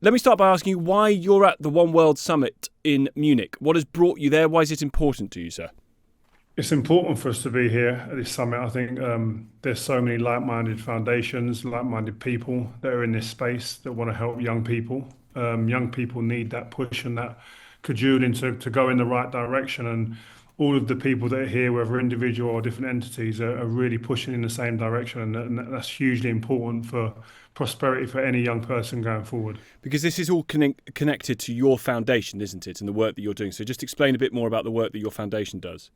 Let me start by asking you why you're at the One World Summit in Munich. What has brought you there? Why is it important to you, sir? It's important for us to be here at this summit. I think there's so many like-minded foundations, like-minded people that are in this space that want to help young people. Young people need that push and that cajoling to go in the right direction. And all of the people that are here, whether individual or different entities, are really pushing in the same direction. And that's hugely important for prosperity for any young person going forward. Because this is all connected to your foundation, isn't it, and the work that you're doing. So just explain a bit more about the work that your foundation does.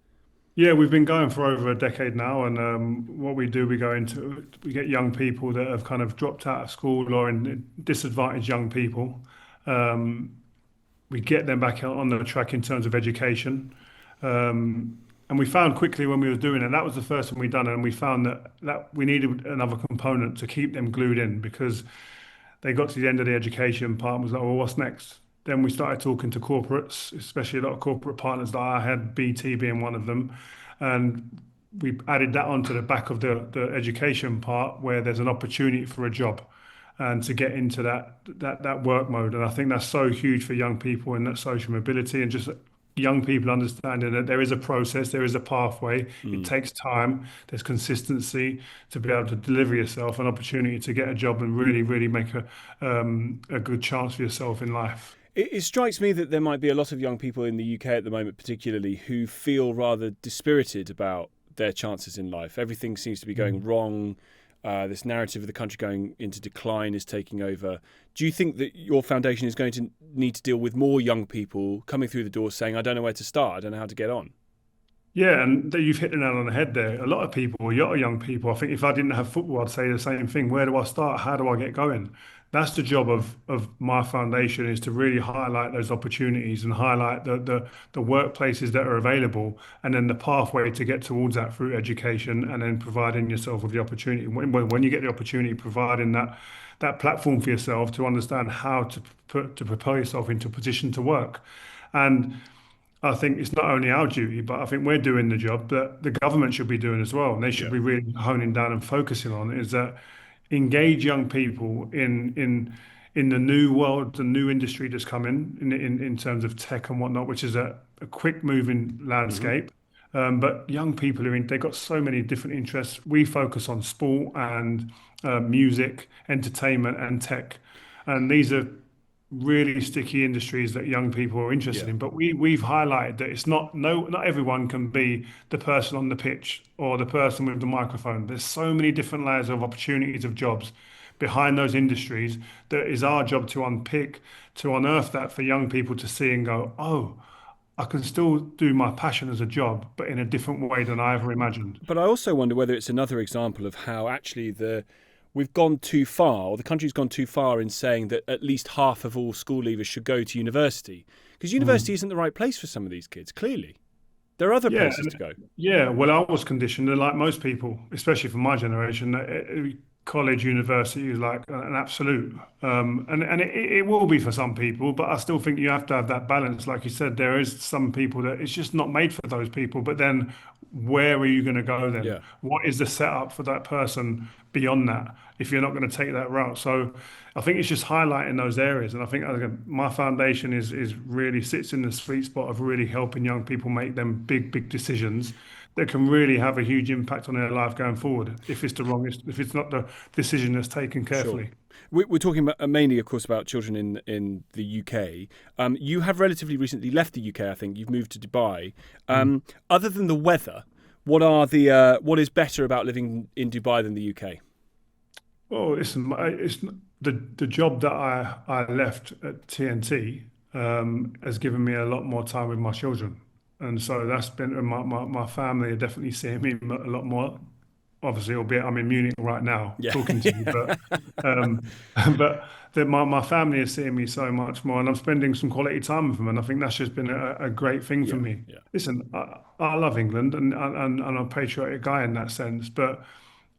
Yeah, we've been going for over a decade now, and what we do, we get young people that have kind of dropped out of school or in disadvantaged young people. Um, we get them back on the track in terms of education, and we found quickly when we were doing it, that was the first thing we done, and we found that we needed another component to keep them glued in because they got to the end of the education part and was like, well, what's next? Then we started talking to corporates, especially a lot of corporate partners that I had, BT being one of them. And we added that onto the back of the education part where there's an opportunity for a job and to get into that work mode. And I think that's so huge for young people and that social mobility and just young people understanding that there is a process, there is a pathway. It takes time, there's consistency to be able to deliver yourself an opportunity to get a job and really, really make a good chance for yourself in life. It strikes me that there might be a lot of young people in the UK at the moment, particularly, who feel rather dispirited about their chances in life. Everything seems to be going wrong. This narrative of the country going into decline is taking over. Do you think that your foundation is going to need to deal with more young people coming through the door saying, I don't know where to start, I don't know how to get on? Yeah, and you've hit the nail on the head there. A lot of people, a lot of young people, I think if I didn't have football, I'd say the same thing. Where do I start? How do I get going? That's the job of my foundation is to really highlight those opportunities and highlight the workplaces that are available and then the pathway to get towards that through education and then providing yourself with the opportunity. When you get the opportunity, providing that platform for yourself to understand how to propel yourself into a position to work. And I think it's not only our duty, but I think we're doing the job that the government should be doing as well. And they should Yeah. be really honing down and focusing on is that engage young people in the new world, the new industry that's coming in terms of tech and whatnot, which is a quick moving landscape. But young people they've got so many different interests. We focus on sport and music, entertainment, and tech. And these are really sticky industries that young people are interested Yeah. in. But we've highlighted that it's not everyone can be the person on the pitch or the person with the microphone. There's so many different layers of opportunities of jobs behind those industries that is our job to unpick, to unearth that for young people to see and go, oh, I can still do my passion as a job, but in a different way than I ever imagined. But I also wonder whether it's another example of how actually we've gone too far, or the country's gone too far in saying that at least half of all school leavers should go to university. Because university isn't the right place for some of these kids, clearly. There are other Yeah, places to go. yeah. Well, I was conditioned, and like most people, especially from my generation, that college, university is like an absolute. And it will be for some people, but I still think you have to have that balance. Like you said, there is some people that it's just not made for those people. But then, where are you going to go then? Yeah. What is the setup for that person beyond that? If you're not going to take that route, so I think it's just highlighting those areas, and I think again, my foundation is really sits in the sweet spot of really helping young people make them big decisions that can really have a huge impact on their life going forward. If it's not the decision that's taken Sure. carefully. We're talking about, mainly, of course, about children in the UK. You have relatively recently left the UK, I think. You've moved to Dubai. Other than the weather, what is better about living in Dubai than the UK? Well, listen, it's the job that I left at TNT has given me a lot more time with my children, and so that's been my family are definitely seeing me a lot more. Obviously, albeit I'm in Munich right now Yeah. talking to you, but um, but my family is seeing me so much more, and I'm spending some quality time with them, and I think that's just been a great thing for Yeah. me. Yeah. Listen, I love England, and I'm a patriotic guy in that sense, but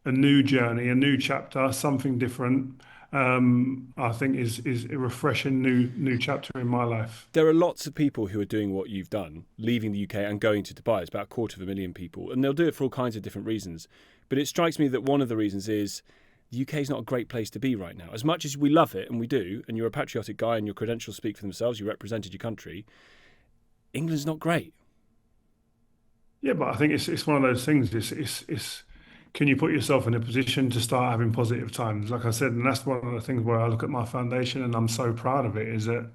a new journey, a new chapter, something different. I think is a refreshing new chapter in my life. There are lots of people who are doing what you've done, leaving the UK and going to Dubai. It's about 250,000 people, and they'll do it for all kinds of different reasons. But it strikes me that one of the reasons is the UK is not a great place to be right now. As much as we love it, and we do, and you're a patriotic guy and your credentials speak for themselves, you represented your country, England's not great. Yeah, but I think it's one of those things. It's can you put yourself in a position to start having positive times? Like I said, and that's one of the things where I look at my foundation and I'm so proud of it, is that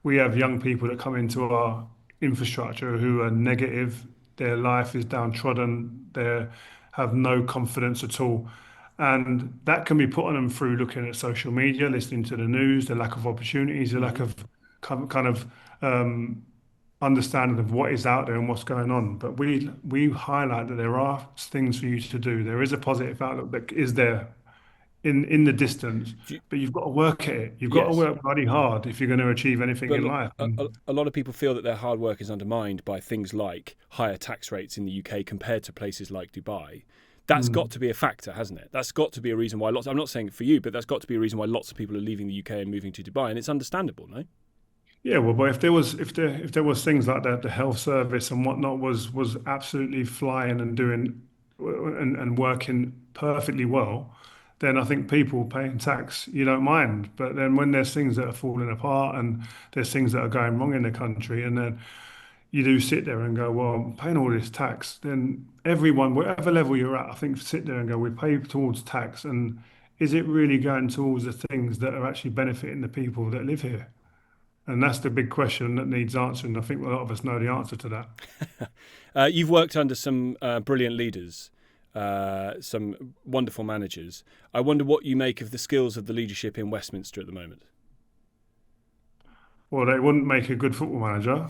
we have young people that come into our infrastructure who are negative. Their life is downtrodden. They have no confidence at all. And that can be put on them through looking at social media, listening to the news, the lack of opportunities, the lack Hmm. of kind of understanding of what is out there and what's going on. But we highlight that there are things for you to do. There is a positive outlook that is there in the distance, but you've got to work at it. You've got to Yes. work bloody hard if you're going to achieve anything But in life. a lot of people feel that their hard work is undermined by things like higher tax rates in the UK compared to places like Dubai. That's got Mm. to be a factor, hasn't it? That's got to be a reason why lots. I'm not saying it for you, but that's got to be a reason why lots of people are leaving the UK and moving to Dubai, and it's understandable, no? Yeah, well, but if there was things like that, the health service and whatnot was absolutely flying and doing and working perfectly well, then I think people paying tax, you don't mind. But then when there's things that are falling apart and there's things that are going wrong in the country, and then you do sit there and go, well, I'm paying all this tax, then everyone, whatever level you're at, I think sit there and go, we pay towards tax, and is it really going towards the things that are actually benefiting the people that live here? And that's the big question that needs answering. I think a lot of us know the answer to that. You've worked under some brilliant leaders, some wonderful managers. I wonder what you make of the skills of the leadership in Westminster at the moment. Well, they wouldn't make a good football manager,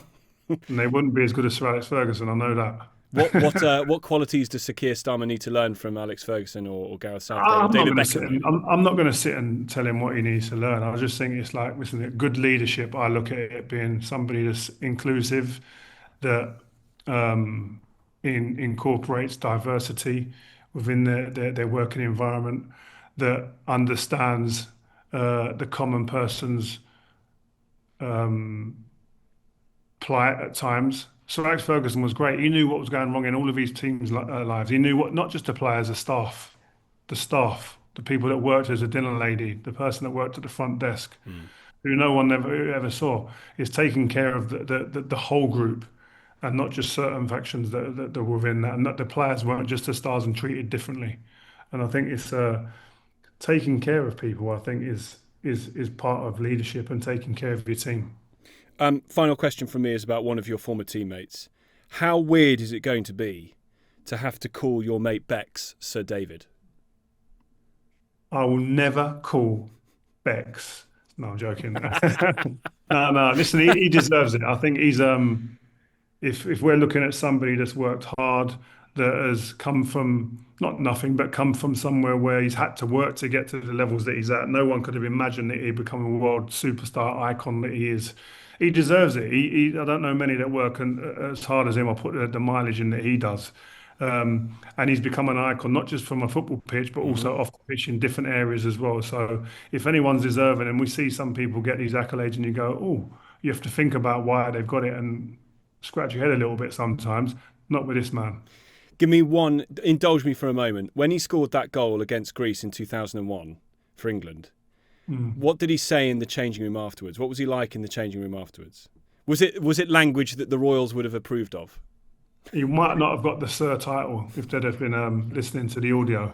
and they wouldn't be as good as Sir Alex Ferguson. I know that. What qualities does Sir Keir Starmer need to learn from Alex Ferguson or Gareth Southgate or I'm not David going to sit Beckham, and maybe? I'm not going to sit and tell him what he needs to learn. I just think it's like, listen, good leadership. I look at it being somebody that's inclusive, that um, incorporates diversity within their working environment, that understands the common person's um, plight at times. Sir Alex Ferguson was great. He knew what was going wrong in all of his teams' lives. He knew what, not just the players, the staff, the people that worked as a dinner lady, the person that worked at the front desk, Hmm. who no one ever saw, is taking care of the whole group and not just certain factions that were within that, and that the players weren't just the stars and treated differently. And I think it's taking care of people. I think is part of leadership and taking care of your team. Final question from me is about one of your former teammates. How weird is it going to be to have to call your mate Bex Sir David? I will never call Bex. No, I'm joking. No, no. Listen, he deserves it. I think he's if we're looking at somebody that's worked hard, that has come from not nothing, but come from somewhere where he's had to work to get to the levels that he's at. No one could have imagined that he'd become a world superstar icon that he is. He deserves it. I don't know many that work as hard as him or put the mileage in that he does. And he's become an icon, not just from a football pitch, but Hmm. also off the pitch in different areas as well. So if anyone's deserving, and we see some people get these accolades and you go, oh, you have to think about why they've got it and scratch your head a little bit sometimes. Not with this man. Give me one, indulge me for a moment. When he scored that goal against Greece in 2001 for England, Mm. what did he say in the changing room afterwards? What was he like in the changing room afterwards? Was it language that the Royals would have approved of? He might not have got the Sir title if they'd have been listening to the audio.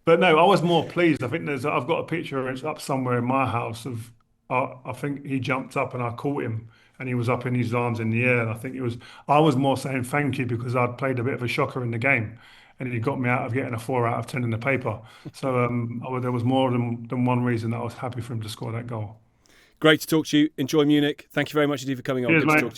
But no, I was more pleased. I think I've got a picture, it's up somewhere in my house of, I think he jumped up and I caught him and he was up in his arms in the air. And I was more saying thank you because I'd played a bit of a shocker in the game and he got me out of getting a 4 out of 10 in the paper. So there was more than one reason that I was happy for him to score that goal. Great to talk to you. Enjoy Munich. Thank you very much indeed for coming on. Cheers, Good to talk mate. to you.